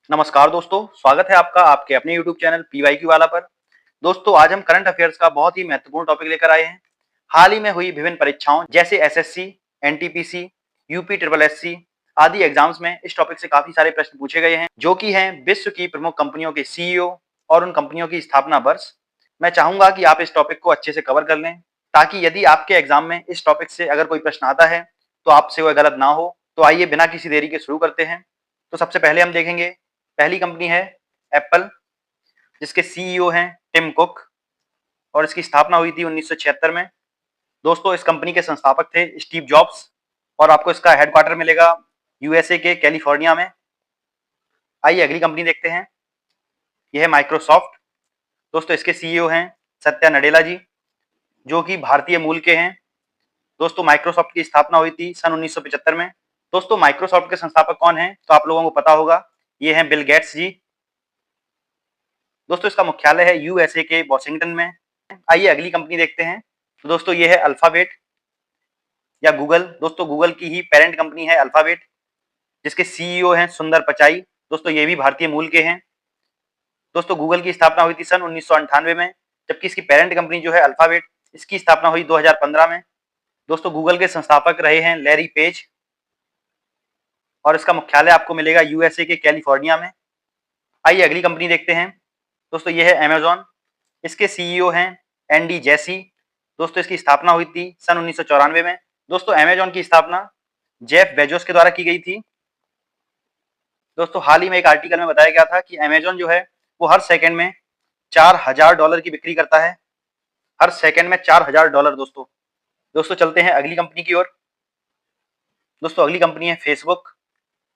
नमस्कार दोस्तों, स्वागत है आपका आपके अपने YouTube चैनल पीवाईक्यू वाला पर। दोस्तों, आज हम करंट अफेयर्स का बहुत ही महत्वपूर्ण टॉपिक लेकर आए हैं। हाल ही में हुई विभिन्न परीक्षाओं जैसे SSC, NTPC, UP triple SC आदि एग्जाम्स में इस टॉपिक से काफी सारे प्रश्न पूछे गए हैं, जो कि हैं विश्व की प्रमुख कंपनियों के सीईओ और उन कंपनियों की स्थापना वर्ष। मैं चाहूंगा कि आप इस टॉपिक को अच्छे से कवर कर लें, ताकि यदि आपके एग्जाम में इस टॉपिक से अगर कोई प्रश्न आता है तो आपसे वह गलत ना हो। तो आइए बिना किसी देरी के शुरू करते हैं। तो सबसे पहले हम देखेंगे, पहली कंपनी है एप्पल, जिसके सीईओ हैं टिम कुक और इसकी स्थापना हुई थी 1976 में। दोस्तों, इस कंपनी के संस्थापक थे स्टीव जॉब्स और आपको इसका हेडक्वार्टर मिलेगा यूएसए के कैलिफोर्निया में। आइए अगली कंपनी देखते हैं, यह है माइक्रोसॉफ्ट। दोस्तों, इसके सीईओ हैं सत्या नडेला जी, जो कि भारतीय मूल के हैं। दोस्तों, माइक्रोसॉफ्ट की स्थापना हुई थी सन 1975 में। दोस्तों, माइक्रोसॉफ्ट के संस्थापक कौन हैं तो आप लोगों को पता होगा, ये हैं बिल गेट्स जी। दोस्तों, इसका मुख्यालय है यूएसए के वॉशिंगटन में। आइए अगली कंपनी देखते हैं। तो दोस्तों, ये है अल्फाबेट या गूगल। दोस्तों, गूगल की ही पेरेंट कंपनी है अल्फाबेट, जिसके सीईओ हैं सुंदर पिचाई। दोस्तों, ये भी भारतीय मूल के हैं। दोस्तों, गूगल की स्थापना हुई थी सन 1998 में, जबकि इसकी पेरेंट कंपनी जो है अल्फाबेट, इसकी स्थापना हुई 2015 में। दोस्तों, गूगल के संस्थापक रहे हैं लैरी पेज और इसका मुख्यालय आपको मिलेगा यूएसए के कैलिफोर्निया में। आइए अगली कंपनी देखते हैं। दोस्तों, ये है अमेजॉन। इसके सीईओ हैं एंडी जैसी। दोस्तों, इसकी स्थापना हुई थी सन 1994 में। दोस्तों, अमेजॉन की स्थापना जेफ बेजोस के द्वारा की गई थी। दोस्तों, हाल ही में एक आर्टिकल में बताया गया था कि अमेजॉन जो है वो हर सेकंड में $4000 की बिक्री करता है। हर सेकंड में $4000। दोस्तों, चलते हैं अगली कंपनी की ओर। दोस्तों, अगली कंपनी है फेसबुक।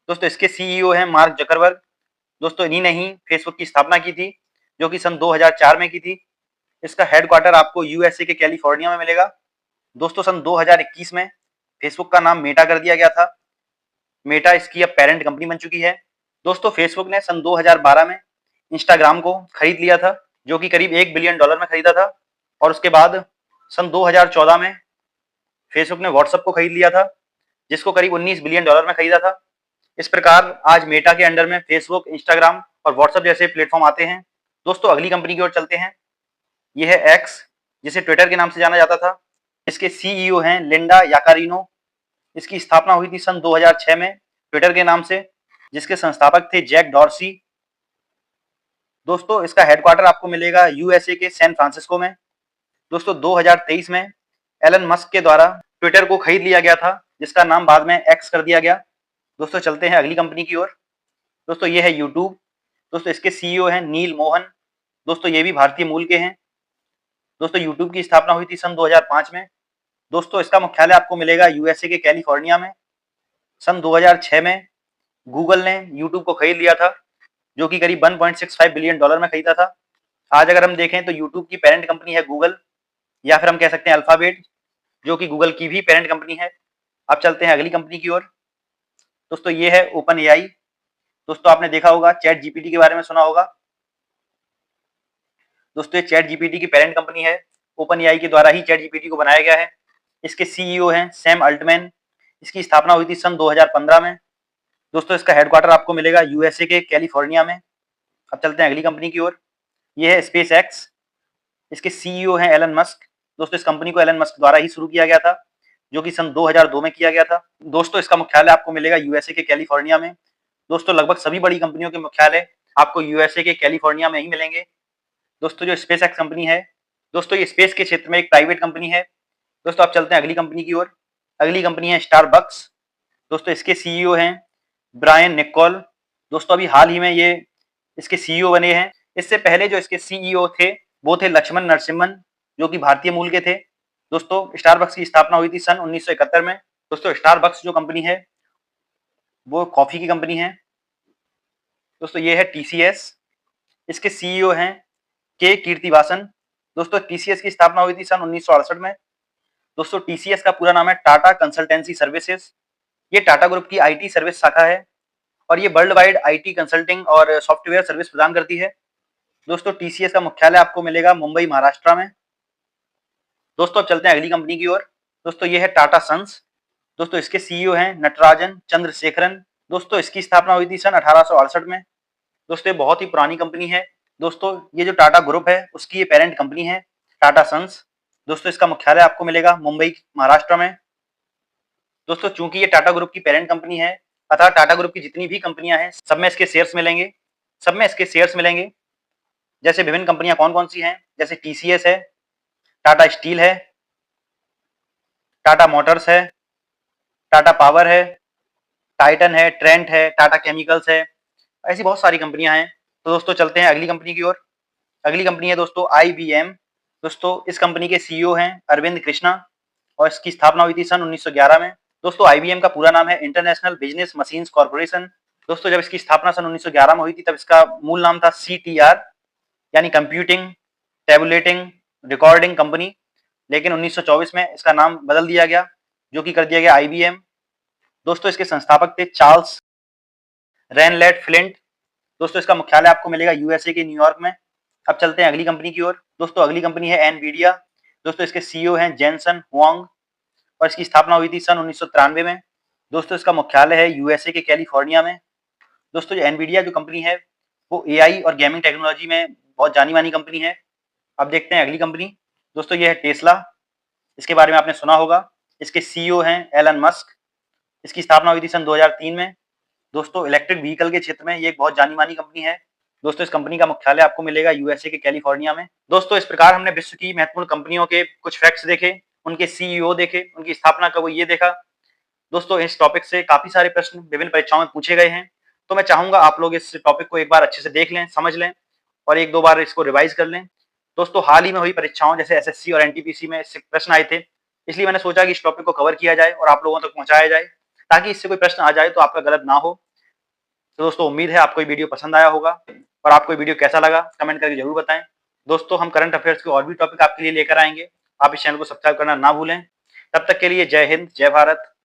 दोस्तों, इसके सीईओ हैं मार्क जकरबर्ग। दोस्तों, इन्हीं ने ही फेसबुक की स्थापना की थी, जो कि सन 2004 में की थी। इसका हेडक्वार्टर आपको यूएसए के कैलिफोर्निया में मिलेगा। दोस्तों, सन 2021 में फेसबुक का नाम मेटा कर दिया गया था। मेटा इसकी अब पेरेंट कंपनी बन चुकी है। दोस्तों, फेसबुक ने सन 2012 में इंस्टाग्राम को खरीद लिया था, जो कि करीब $1 बिलियन में खरीदा था। और उसके बाद सन 2014 में फेसबुक ने व्हाट्सएप को खरीद लिया था, जिसको करीब $19 बिलियन में खरीदा था। इस प्रकार आज मेटा के अंडर में फेसबुक, इंस्टाग्राम और व्हाट्सएप जैसे प्लेटफॉर्म आते हैं। दोस्तों, अगली कंपनी की ओर चलते हैं। यह है एक्स, जिसे ट्विटर के नाम से जाना जाता था। इसके सीईओ हैं लिंडा याकारिनो। इसकी स्थापना हुई थी सन 2006 में ट्विटर के नाम से, जिसके संस्थापक थे जैक डॉर्सी। दोस्तों, इसका हेडक्वार्टर आपको मिलेगा यूएसए के सैन फ्रांसिस्को में। दोस्तों, 2023 में एलन मस्क के द्वारा ट्विटर को खरीद लिया गया था, जिसका नाम बाद में एक्स कर दिया गया। दोस्तों, चलते हैं अगली कंपनी की ओर। दोस्तों, ये है यूट्यूब। दोस्तों, इसके सीईओ हैं नील मोहन। दोस्तों, ये भी भारतीय मूल के हैं। दोस्तों, यूट्यूब की स्थापना हुई थी सन 2005 में। दोस्तों, इसका मुख्यालय आपको मिलेगा यूएसए के कैलिफोर्निया में। सन 2006 में गूगल ने यूट्यूब को खरीद लिया था, जो कि करीब $1.65 बिलियन में खरीदा था। आज अगर हम देखें तो यूट्यूब की पेरेंट कंपनी है गूगल, या फिर हम कह सकते हैं अल्फाबेट, जो कि गूगल की भी पेरेंट कंपनी है। अब चलते हैं अगली कंपनी की ओर। दोस्तों, ये है ओपन एआई। दोस्तों, आपने देखा होगा, चैट जीपीटी के बारे में सुना होगा। दोस्तों, ये चैट जीपीटी की पेरेंट कंपनी है। ओपन एआई के द्वारा ही चैट जीपीटी को बनाया गया है। इसके सीईओ हैं सैम अल्टमैन। इसकी स्थापना हुई थी सन 2015 में। दोस्तों, इसका हेडक्वार्टर आपको मिलेगा यूएसए के कैलिफोर्निया में। अब चलते हैं अगली कंपनी की ओर। ये है स्पेस एक्स। इसके सीईओ हैं एलन मस्क। दोस्तों, इस कंपनी को एलन मस्क द्वारा ही शुरू किया गया था, जो कि सन 2002 में किया गया था। दोस्तों, इसका मुख्यालय आपको मिलेगा यूएसए के कैलिफोर्निया में। दोस्तों, लगभग सभी बड़ी कंपनियों के मुख्यालय आपको यूएसए के कैलिफोर्निया में ही मिलेंगे। दोस्तों, जो स्पेस एक्स कंपनी है, दोस्तों ये स्पेस के क्षेत्र में एक प्राइवेट कंपनी है। दोस्तों, आप चलते हैं अगली कंपनी की ओर। अगली कंपनी है स्टारबक्स। दोस्तों, इसके सीईओ हैं ब्रायन निकोल। दोस्तों, अभी हाल ही में ये इसके सीईओ बने हैं। इससे पहले जो इसके सीईओ थे वो थे लक्ष्मण नरसिम्हन, जो कि भारतीय मूल के थे। दोस्तों, स्टारबक्स की स्थापना हुई थी सन 1971 में। दोस्तों, स्टारबक्स जो कंपनी है वो कॉफी की कंपनी है। दोस्तों, ये है टीसीएस। इसके सीईओ हैं के कीर्तिवासन। दोस्तों, टीसीएस की स्थापना हुई थी सन 1968 में। दोस्तों, टीसीएस का पूरा नाम है टाटा कंसल्टेंसी सर्विसेज। ये टाटा ग्रुप की आईटी सर्विस शाखा है और ये वर्ल्ड वाइड आईटी कंसल्टिंग और सॉफ्टवेयर सर्विस प्रदान करती है। दोस्तों, टीसीएस का मुख्यालय आपको मिलेगा मुंबई, महाराष्ट्र में। दोस्तों, अब चलते हैं अगली कंपनी की ओर। दोस्तों, ये है टाटा सन्स। दोस्तों, इसके सीईओ हैं नटराजन चंद्रशेखरन। दोस्तों, इसकी स्थापना हुई थी सन 1868 में। दोस्तों ये बहुत ही पुरानी कंपनी है। दोस्तों ये जो टाटा ग्रुप है उसकी ये पेरेंट कंपनी है टाटा सन्स। दोस्तों इसका मुख्यालय आपको मिलेगा मुंबई महाराष्ट्र में। दोस्तों चूंकि ये टाटा ग्रुप की पेरेंट कंपनी है, अतः टाटा ग्रुप की जितनी भी कंपनियां हैं सब में इसके शेयर्स मिलेंगे, सब में इसके शेयर्स मिलेंगे। जैसे विभिन्न कंपनियां कौन कौन सी हैं, जैसे टीसीएस है, टाटा स्टील है, टाटा मोटर्स है, टाटा पावर है, टाइटन है, ट्रेंट है, टाटा केमिकल्स है, ऐसी बहुत सारी कंपनियां हैं। तो दोस्तों चलते हैं अगली कंपनी की ओर। अगली कंपनी है दोस्तों आईबीएम। दोस्तों इस कंपनी के सीईओ हैं अरविंद कृष्णा और इसकी स्थापना हुई थी सन 1911 में। दोस्तों आईबीएम का पूरा नाम है इंटरनेशनल बिजनेस मशीन्स कॉर्पोरेशन। दोस्तों जब इसकी स्थापना सन 1911 में हुई थी तब इसका मूल नाम था सीटीआर, यानी कंप्यूटिंग टैबुलेटिंग रिकॉर्डिंग कंपनी। लेकिन 1924 में इसका नाम बदल दिया गया, जो कि कर दिया गया आईबीएम। दोस्तों इसके संस्थापक थे चार्ल्स रेनलेट फ्लिंट। दोस्तों इसका मुख्यालय आपको मिलेगा यूएसए के न्यूयॉर्क में। अब चलते हैं अगली कंपनी की ओर। दोस्तों अगली कंपनी है एनवीडिया। दोस्तों इसके सीईओ हैं जेनसन हुआंग और इसकी स्थापना हुई थी सन 1993 में। दोस्तों इसका मुख्यालय है यूएसए के कैलिफोर्निया में। दोस्तों जो एनवीडिया जो कंपनी है वो एआई और गेमिंग टेक्नोलॉजी में बहुत जानी मानी कंपनी है। अब देखते हैं अगली कंपनी। दोस्तों ये है टेस्ला। इसके बारे में आपने सुना होगा। इसके सीईओ हैं एलन मस्क। इसकी स्थापना हुई थी सन 2003 में। दोस्तों इलेक्ट्रिक व्हीकल के क्षेत्र में ये एक बहुत जानी मानी कंपनी है। दोस्तों इस कंपनी का मुख्यालय आपको मिलेगा यूएसए के कैलिफोर्निया में। दोस्तों इस प्रकार हमने विश्व की महत्वपूर्ण कंपनियों के कुछ फैक्ट्स देखे, उनके सीईओ देखे, उनकी स्थापना कब हुई ये देखा। दोस्तों इस टॉपिक से काफी सारे प्रश्न विभिन्न परीक्षाओं में पूछे गए हैं, तो मैं चाहूंगा आप लोग इस टॉपिक को एक बार अच्छे से देख लें, समझ लें और एक दो बार इसको रिवाइज कर लें। दोस्तों हाल ही में हुई परीक्षाओं जैसे एसएससी और एनटीपीसी में इससे प्रश्न आए थे, इसलिए मैंने सोचा कि इस टॉपिक को कवर किया जाए और आप लोगों तक पहुंचाया जाए, ताकि इससे कोई प्रश्न आ जाए तो आपका गलत ना हो। तो दोस्तों उम्मीद है आपको ये वीडियो पसंद आया होगा और आपको ये वीडियो कैसा लगा कमेंट करके जरूर बताएं। दोस्तों हम करंट अफेयर्स के और भी टॉपिक आपके लिए लेकर आएंगे, आप इस चैनल को सब्सक्राइब करना ना भूलें। तब तक के लिए जय हिंद, जय भारत।